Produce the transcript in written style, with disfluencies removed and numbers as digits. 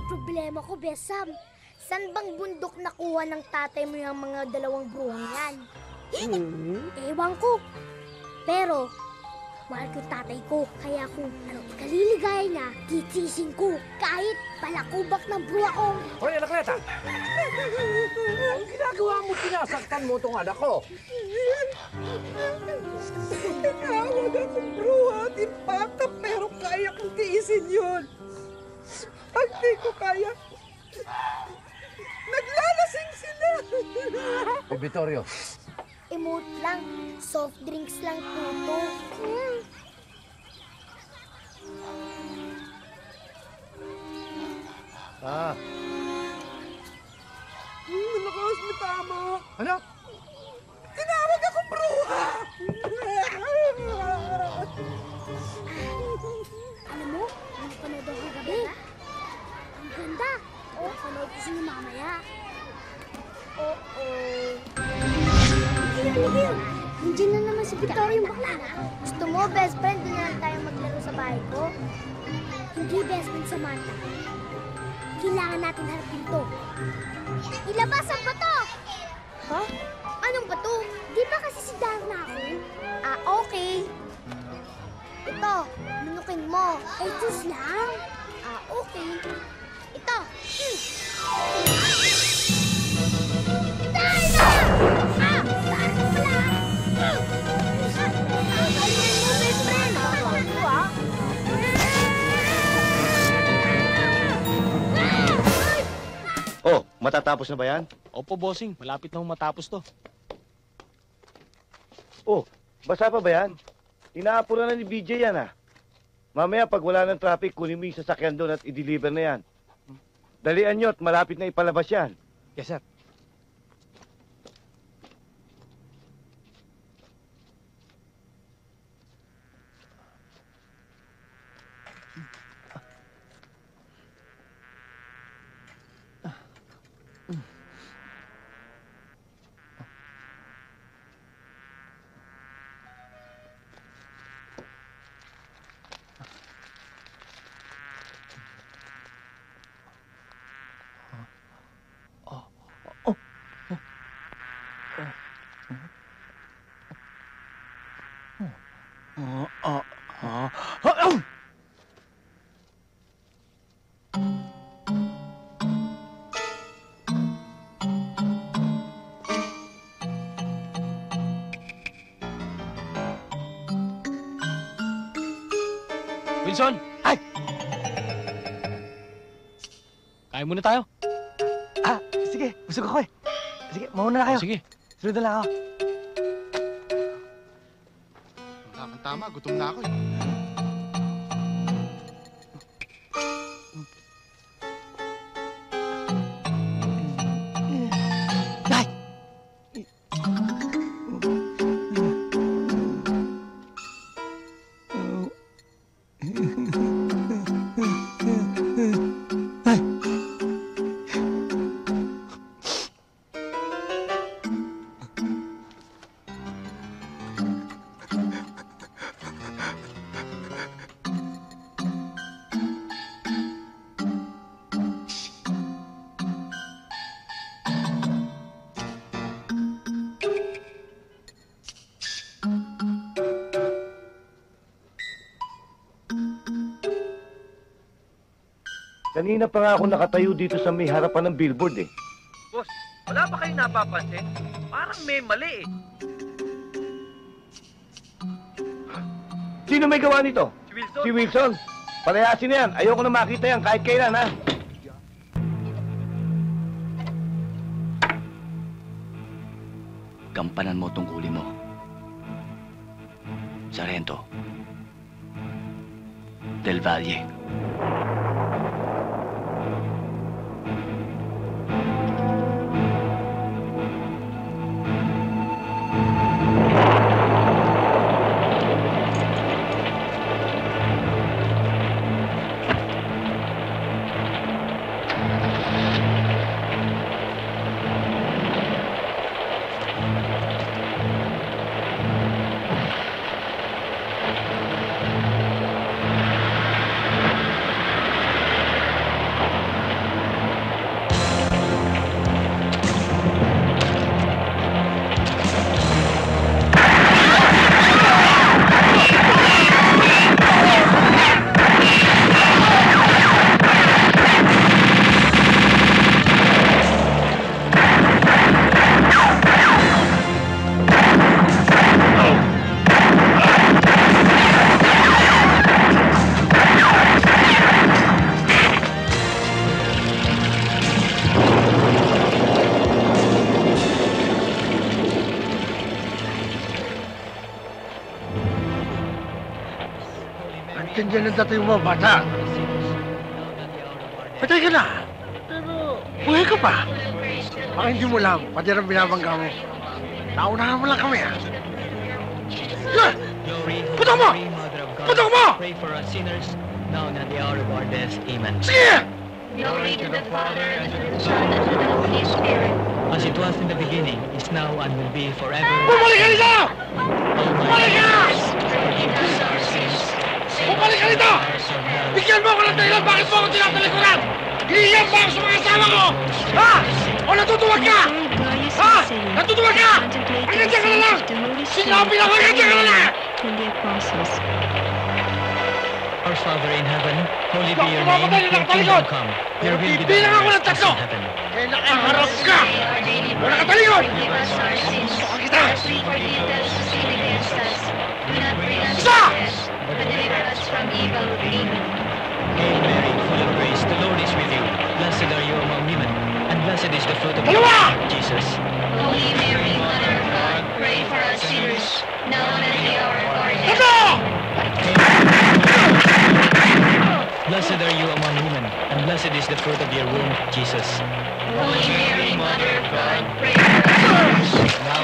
problema ko, Besam. San bang bundok nakuha ng tatay mo yung mga dalawang bruhang yan? Ewan ko. Pero, mahal ko yung tatay ko. Kaya kung kaliligaya niya, titisin ko. Kahit palakubak ng bruha ko. Hoy, Anakleta! Ang ginagawa mo, sinasaktan mo itong anak ko. Tinawag akong bruha at impaka, pero kaya kong tiisin yun. Pag di ko kaya, naglalasing sila. Vittorio. Emote lang. Soft drinks lang po to. Malakas mo tama. Ano? Tinawag akong bruha. Alam mo, napanood ako gabi. Ang ganda. Napanood ko siya mamaya. Miguel, nandiyan na naman si Victoria yung bakla. Gusto mo, best friend, doon na lang tayo maglaro sa bahay ko? Hindi, best friend, Samantha. Kailangan natin harapin to. Ilabas ang bato! Ha? Anong bato? Di ba kasi si Darna ako? Ah, okay. Ito, nunukin mo. Eh, just lang. Ah, okay. Ito. Dahil na! Ah! Dahil na pala! Galingan mo, best friend! Ano, ah? Oh, matatapos na ba yan? Opo, bossing. Malapit na matapos to. Oh, basa pa ba yan? Inaapura na ni BJ yan, ah. Mamaya, pag wala ng traffic, kunin mo yung sasakyan doon at i-deliver na yan. Dalian nyo at malapit na ipalabas yan. Yes, sir. Wilson! Ay! Kain muna tayo. Ah, sige. Busog ako eh. Sige, mauna na kayo. Sige. Sunod na lang ako. Tama, gutom na ako eh. Ay! Kanina pa nga ako nakatayo dito sa may harapan ng billboard, eh. Boss, wala ba kayong napapansin? Parang may mali eh. Sino may gawa nito? Si Wilson. Si Wilson. Palayasin na yan. Ayoko na makita yan kahit kailan, ha? Gampanan mo tungkulin mo. Sargento. Del Valle. natin dyan ang dating mga bata. Patay ka na. Pero, buhay ka pa. Baka hindi mo lang, pati rin binabangga mo. Naunahan mo lang kami, ha? Putok mo! Putok mo! Pray for us sinners, now and at the hour of our death. Amen. Sige! Glory to the Father, and to the Son, and to the Holy Spirit. As it was in the beginning, is now, and will be forever. Bumalik ka dito! Bumalik ka! Forgive us our sins. Bumalik ka dito! Bigyan mo ako ng dahilan bakit mo ako tinatalikuran! Hinihiyan pa ako sa mga asawa ko! Ha? O natutuwag ka? Ha? Natutuwag ka? Hanggang dyan ka na lang! Sinabi na hanggang dyan ka na lang! Our Father in heaven, holy be your name, Kumamatay na your nakatalikod! kingdom come. Your will be Bibilang ako done on ng earth as tatlo! in heaven. Kaya nakaharap ka! Wala ka talikod! Forgive us our sins, Gusto kita! as we forgive those who sin against us. Do not bring us to Isa! death, but deliver us from evil. Amen. Hail Mary, full of grace, the Lord is with you. Blessed are you among women, and blessed is the fruit of your Dalawa! womb, Jesus. Holy Mary, Mother of God, pray for us sinners, now and at the hour of our death. Tatlo! Blessed are you among women, and blessed is the fruit of your womb, Jesus. Holy Mary, Mother of God, pray for us sinners, now